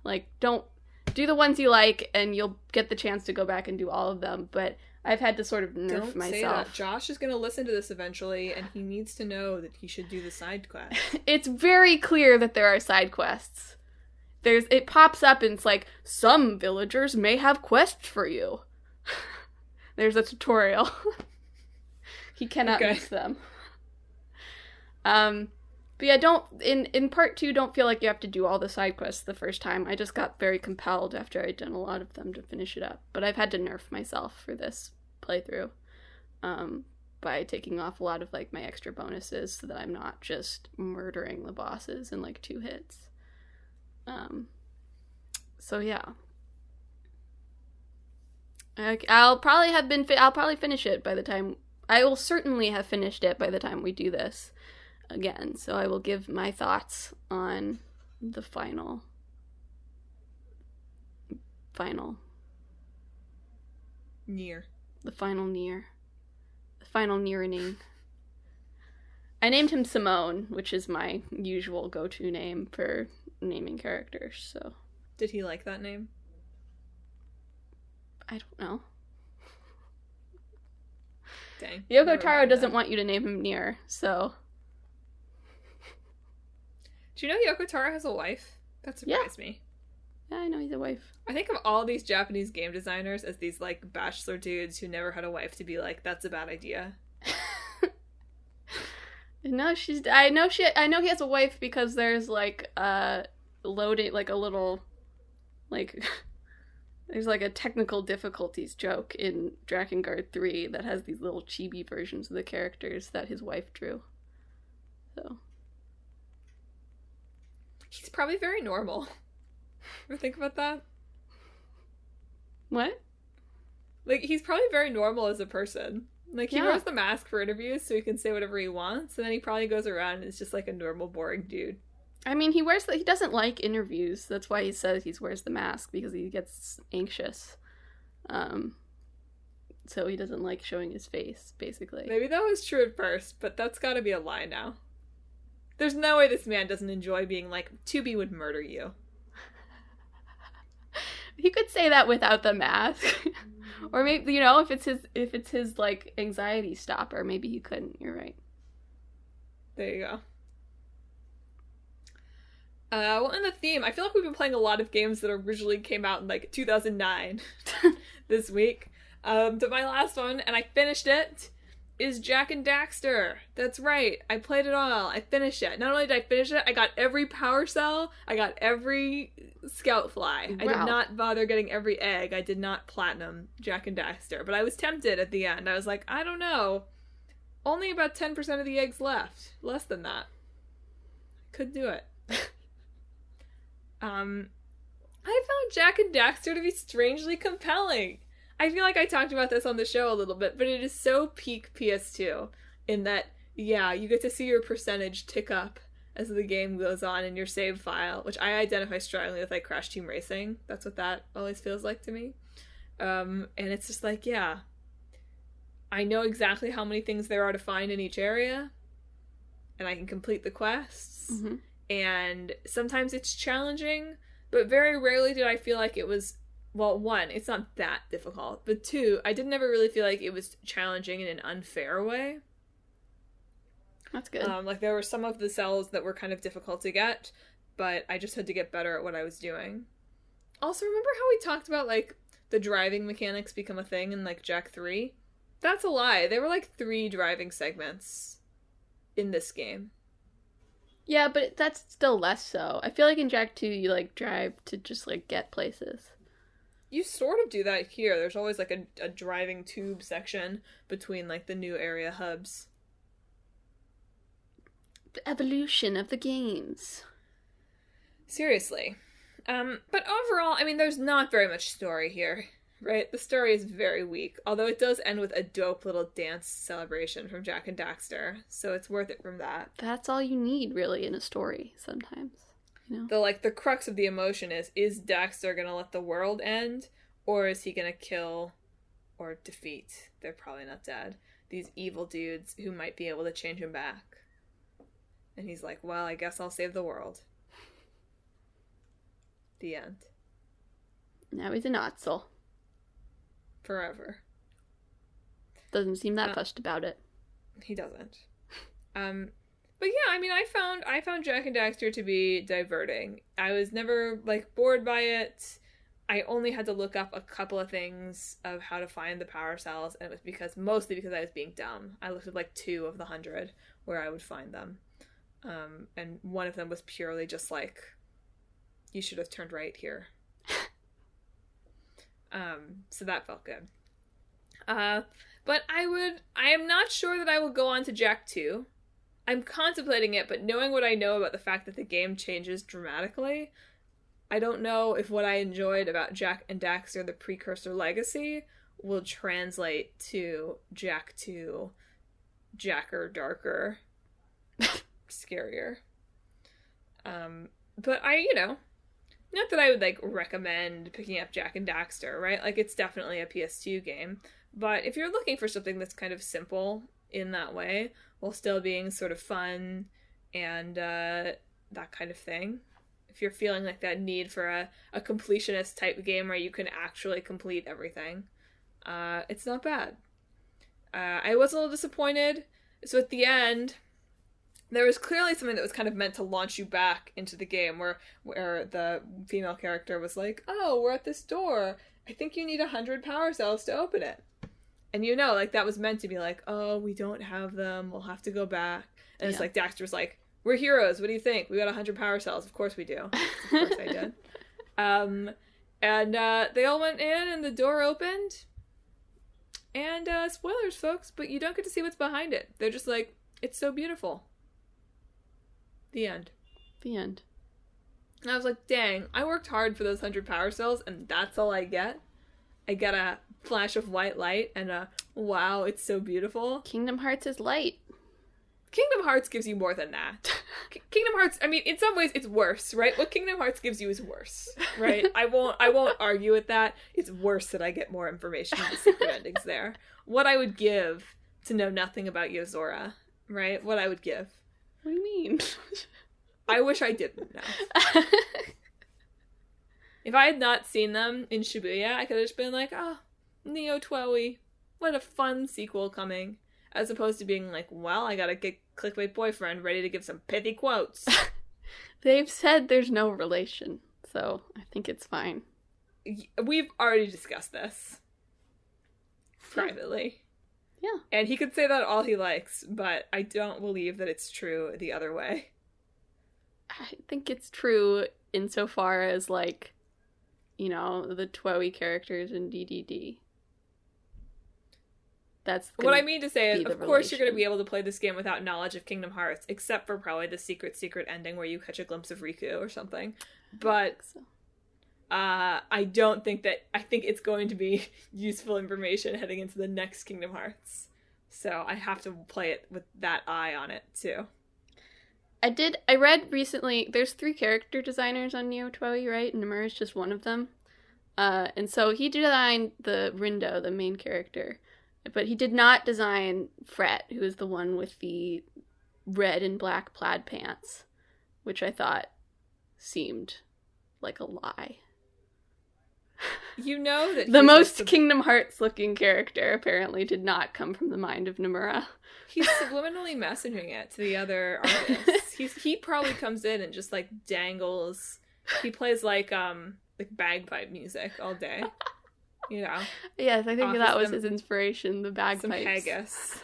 Like, don't do the ones you like, and you'll get the chance to go back and do all of them, but I've had to sort of nerf Don't myself. say that. Josh is going to listen to this eventually, and he needs to know that he should do the side quest. It's very clear that there are side quests. It pops up and it's like, some villagers may have quests for you. There's a tutorial. He cannot miss them. But yeah, in part 2, don't feel like you have to do all the side quests the first time. I just got very compelled after I'd done a lot of them to finish it up. But I've had to nerf myself for this playthrough, by taking off a lot of, like, my extra bonuses so that I'm not just murdering the bosses in, like, 2 hits. So yeah. I'll probably finish it by the time... I will certainly have finished it by the time we do this again, so I will give my thoughts on the final Nier. The final Nierning. I named him Simone, which is my usual go-to name for naming characters, so. Did he like that name? I don't know. Dang. Yoko Taro doesn't want you to name him Nier, so. Do you know Yoko Taro has a wife? That surprised me. Yeah, I know he's a wife. I think of all these Japanese game designers as these, like, bachelor dudes who never had a wife to be like, that's a bad idea. No, I know he has a wife because there's, like, loaded, like, a little, like, there's, like, a technical difficulties joke in Drakengard 3 that has these little chibi versions of the characters that his wife drew. So. He's probably very normal. Ever think about that? What? Like, he's probably very normal as a person. Like, he wears the mask for interviews so he can say whatever he wants, and then he probably goes around and is just like a normal, boring dude. I mean, he doesn't like interviews. That's why he says he wears the mask, because he gets anxious. So he doesn't like showing his face, basically. Maybe that was true at first, but that's gotta be a lie now. There's no way this man doesn't enjoy being like, Tubi would murder you. He could say that without the mask. Or maybe, if it's his like anxiety stopper, maybe he couldn't. You're right. There you go. Well, in the theme, I feel like we've been playing a lot of games that originally came out in like 2009 this week. But my last one, and I finished it, is Jak and Daxter. That's right. I played it all. I finished it. Not only did I finish it, I got every power cell. I got every scout fly. Wow. I did not bother getting every egg. I did not platinum Jak and Daxter. But I was tempted at the end. I was like, I don't know. Only about 10% of the eggs left. Less than that. Could do it. I found Jak and Daxter to be strangely compelling. I feel like I talked about this on the show a little bit, but it is so peak PS2 in that, yeah, you get to see your percentage tick up as the game goes on in your save file, which I identify strongly with, like, Crash Team Racing. That's what that always feels like to me. And it's just like, yeah, I know exactly how many things there are to find in each area, and I can complete the quests. Mm-hmm. And sometimes it's challenging, but very rarely did I feel like it was... Well, one, it's not that difficult. But two, I did never really feel like it was challenging in an unfair way. That's good. Like, there were some of the cells that were kind of difficult to get, but I just had to get better at what I was doing. Also, remember how we talked about, like, the driving mechanics become a thing in, like, Jak 3? That's a lie. There were, like, 3 driving segments in this game. Yeah, but that's still less so. I feel like in Jak 2, you, like, drive to just, like, get places. You sort of do that here. There's always, like, a driving tube section between, like, the new area hubs. The evolution of the games. Seriously. But overall, I mean, there's not very much story here, right? The story is very weak, although it does end with a dope little dance celebration from Jak and Daxter, so it's worth it from that. That's all you need, really, in a story, sometimes. You know? The crux of the emotion is Daxter gonna let the world end, or is he gonna kill or defeat, they're probably not dead, these evil dudes who might be able to change him back? And he's like, well, I guess I'll save the world. The end. Now he's an Otzel. Forever. Doesn't seem that fussed about it. He doesn't. But yeah, I mean, I found Jak and Daxter to be diverting. I was never, like, bored by it. I only had to look up a couple of things of how to find the power cells, and it was mostly because I was being dumb. I looked at, like, 2 of the 100 where I would find them. And one of them was purely just like, you should have turned right here. So that felt good. But I am not sure that I will go on to Jak 2. I'm contemplating it, but knowing what I know about the fact that the game changes dramatically, I don't know if what I enjoyed about Jak and Daxter, the Precursor Legacy, will translate to Jak 2, Jacker, darker, scarier. But not that I would, like, recommend picking up Jak and Daxter, right? Like, it's definitely a PS2 game. But if you're looking for something that's kind of simple in that way, while still being sort of fun and that kind of thing, if you're feeling like that need for a completionist type game where you can actually complete everything, it's not bad. I was a little disappointed. So at the end, there was clearly something that was kind of meant to launch you back into the game, where the female character was like, oh, we're at this door. I think you need 100 power cells to open it. And like, that was meant to be like, oh, we don't have them. We'll have to go back. And it's like, Daxter was like, we're heroes. What do you think? We got 100 power cells. Of course we do. Of course I did. And they all went in, and the door opened. And spoilers, folks, but you don't get to see what's behind it. They're just like, it's so beautiful. The end. The end. And I was like, dang, I worked hard for those 100 power cells, and that's all I get? I get a flash of white light and a, wow, it's so beautiful. Kingdom Hearts is light. Kingdom Hearts gives you more than that. Kingdom Hearts, I mean, in some ways it's worse, right? What Kingdom Hearts gives you is worse, right? I won't argue with that. It's worse that I get more information on the secret endings there. What I would give to know nothing about Yozora, right? What I would give. What do you mean? I wish I didn't know. If I had not seen them in Shibuya, I could have just been like, oh, Neo Twoey, what a fun sequel coming. As opposed to being like, well, I gotta get Clickbait Boyfriend ready to give some pithy quotes. They've said there's no relation, so I think it's fine. We've already discussed this. Privately. Yeah. And he could say that all he likes, but I don't believe that it's true the other way. I think it's true insofar as, like, the Twoey characters in DDD. That's what I mean to say is, of course, you're going to be able to play this game without knowledge of Kingdom Hearts, except for probably the secret ending where you catch a glimpse of Riku or something. But I don't think that. I think it's going to be useful information heading into the next Kingdom Hearts. So I have to play it with that eye on it too. I read recently, there's 3 character designers on Neo Twoey, right? And Nomura is just one of them. And so he designed the Rindo, the main character. But he did not design Fret, who is the one with the red and black plaid pants, which I thought seemed like a lie. You know that the most Kingdom Hearts looking character apparently did not come from the mind of Nomura. He's subliminally messaging it to the other artists. He probably comes in and just like dangles. He plays like bagpipe music all day. Yes, I think that was his inspiration, the bagpipes. Some haggis.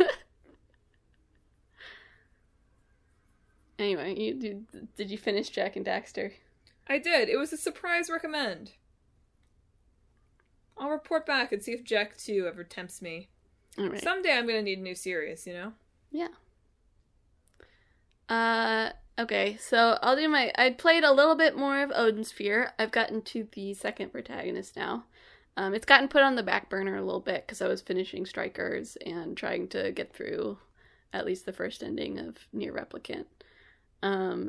Anyway, did you finish Jak and Daxter? I did. It was a surprise recommend. I'll report back and see if Jak 2 ever tempts me. All right. Someday I'm going to need a new series, Yeah. Okay, so I'll do I played a little bit more of Odin's Sphere. I've gotten to the second protagonist now. It's gotten put on the back burner a little bit because I was finishing Strikers and trying to get through at least the first ending of Nier Replicant.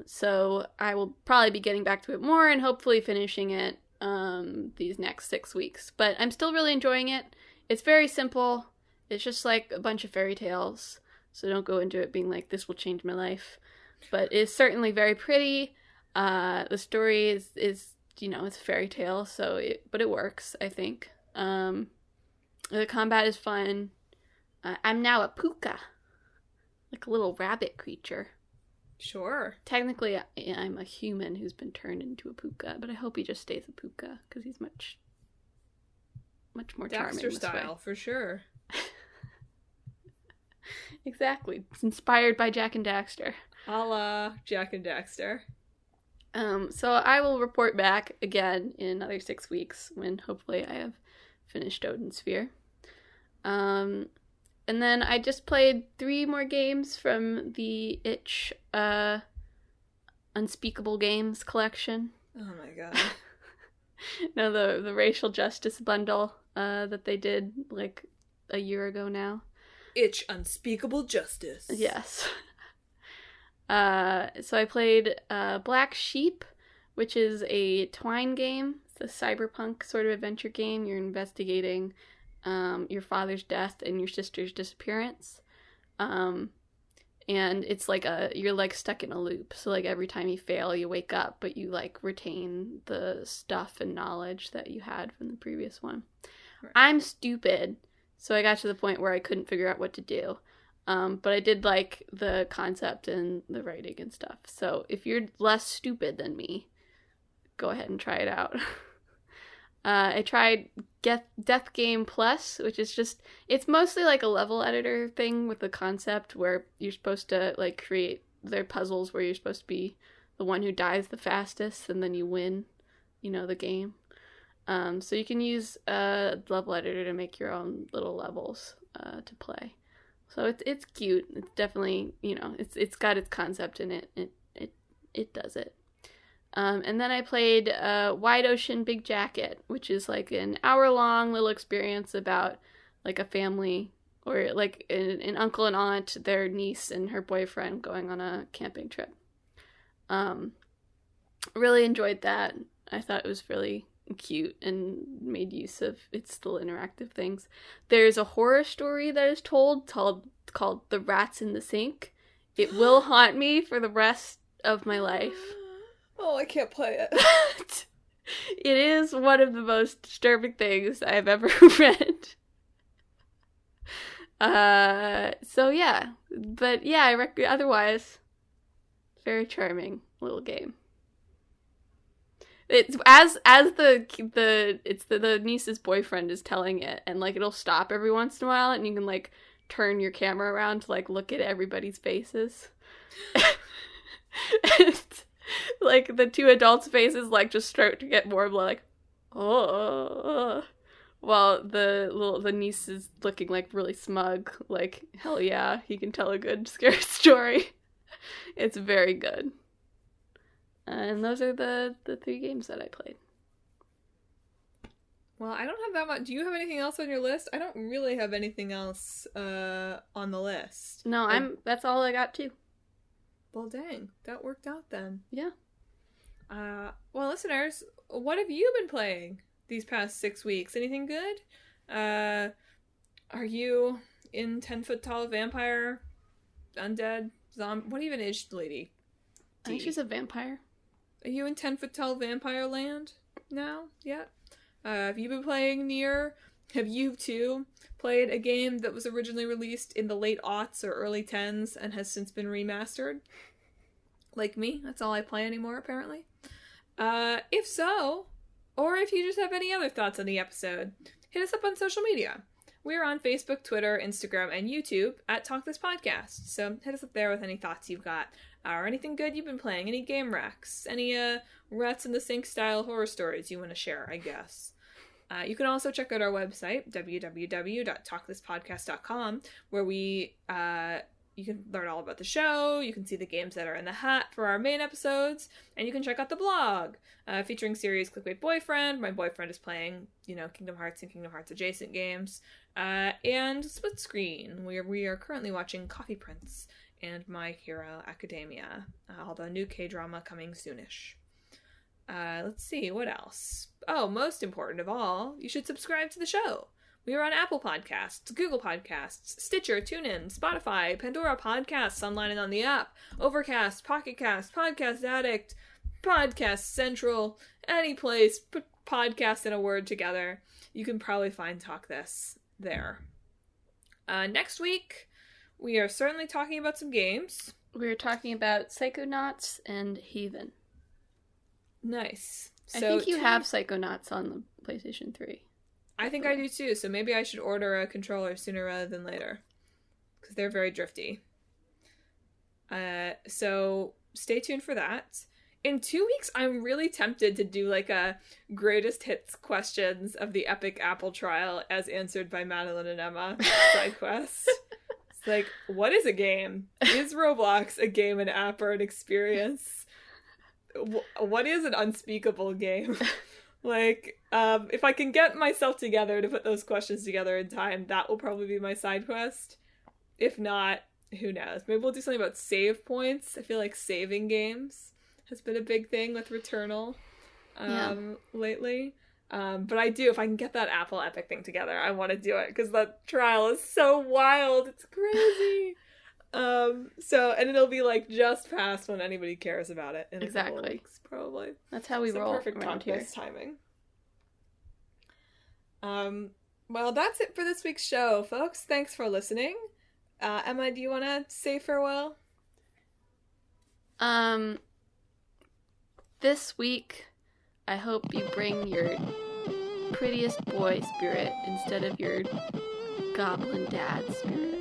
So I will probably be getting back to it more and hopefully finishing it these next 6 weeks. But I'm still really enjoying it. It's very simple. It's just like a bunch of fairy tales. So don't go into it being like, this will change my life. But it's certainly very pretty. The story is it's a fairy tale, but it works, I think. The combat is fun. I'm now a puka, like a little rabbit creature. Sure. Technically, I'm a human who's been turned into a puka, but I hope he just stays a puka because he's much more charming. Daxter style, for sure. Exactly. It's inspired by Jack and Daxter. A la Jack and Daxter. So I will report back again in another 6 weeks when hopefully I have finished Odin Sphere. And then I just played 3 more games from the Itch Unspeakable Games collection. Oh my god. No, the racial justice bundle that they did like a year ago now. Itch Unspeakable Justice. Yes. So I played Black Sheep, which is a Twine game. It's a cyberpunk sort of adventure game. You're investigating your father's death and your sister's disappearance. And it's like you're like stuck in a loop. So like every time you fail, you wake up, but you like retain the stuff and knowledge that you had from the previous one. Right. I'm stupid, so I got to the point where I couldn't figure out what to do. But I did like the concept and the writing and stuff. So if you're less stupid than me, go ahead and try it out. I tried Death Game Plus, which is it's mostly like a level editor thing with the concept where you're supposed to like create their puzzles where you're supposed to be the one who dies the fastest and then you win, the game. So you can use a level editor to make your own little levels to play. So it's cute. It's definitely, it's got its concept in it. It does it. And then I played Wide Ocean Big Jacket, which is like an hour-long little experience about like a family or like an uncle and aunt, their niece and her boyfriend going on a camping trip. Really enjoyed that. I thought it was really cute and made use of its little interactive things. There's a horror story that is told called The Rats in the Sink. It will haunt me for the rest of my life. Oh, I can't play it. It is one of the most disturbing things I've ever read. So yeah. But yeah, I recommend otherwise very charming little game. It's the niece's boyfriend is telling it, and like it'll stop every once in a while and you can like turn your camera around to like look at everybody's faces. And, like the 2 adults' faces like just start to get more like while the niece is looking like really smug, like hell yeah, he can tell a good scary story. It's very good. And those are the 3 games that I played. Well, I don't have that much. Do you have anything else on your list? I don't really have anything else on the list. No, that's all I got too. Well, dang. That worked out then. Yeah. Well, listeners, what have you been playing these past 6 weeks? Anything good? Are you in 10-foot tall vampire, undead, zombie? What even is lady? I think she's a vampire. Are you in 10-foot tall vampire land now? Yet? Have you been playing Nier? Have you, too, played a game that was originally released in the late aughts or early 10s and has since been remastered? Like me, that's all I play anymore, apparently. If so, or if you just have any other thoughts on the episode, hit us up on social media. We're on Facebook, Twitter, Instagram, and YouTube at Talk This Podcast. So hit us up there with any thoughts you've got, or anything good you've been playing, any game wrecks, any Rats in the Sink style horror stories you want to share, I guess. You can also check out our website, www.talkthispodcast.com, where you can learn all about the show, you can see the games that are in the hat for our main episodes, and you can check out the blog, featuring series Clickbait Boyfriend. My boyfriend is playing, Kingdom Hearts and Kingdom Hearts adjacent games, and Split Screen, where we are currently watching Coffee Prince and My Hero Academia, although new K-drama coming soonish. Let's see, what else? Oh, most important of all, you should subscribe to the show. We are on Apple Podcasts, Google Podcasts, Stitcher, TuneIn, Spotify, Pandora Podcasts online and on the app, Overcast, Pocket Cast, Podcast Addict, Podcast Central, any place, put podcast in a word together. You can probably find Talk This there. Next week, we are certainly talking about some games. We're talking about Psychonauts and Haven. Nice. I think you have Psychonauts on the PlayStation 3. I think I do too, so maybe I should order a controller sooner rather than later. Because they're very drifty. So stay tuned for that. In 2 weeks, I'm really tempted to do like a greatest hits questions of the epic Apple trial as answered by Madelyn and Emma side quest. It's like, what is a game? Is Roblox a game, an app, or an experience? What is an unspeakable game? Like, if I can get myself together to put those questions together in time, that will probably be my side quest. If not, who knows? Maybe we'll do something about save points. I feel like saving games has been a big thing with Returnal lately. But I do, if I can get that Apple Epic thing together, I want to do it, because that trial is so wild. It's crazy. And it'll be like just past when anybody cares about it in a couple of weeks, probably. That's how we roll perfect around here. Timing. Well, that's it for this week's show, folks. Thanks for listening. Emma, do you want to say farewell? This week, I hope you bring your prettiest boy spirit instead of your goblin dad spirit.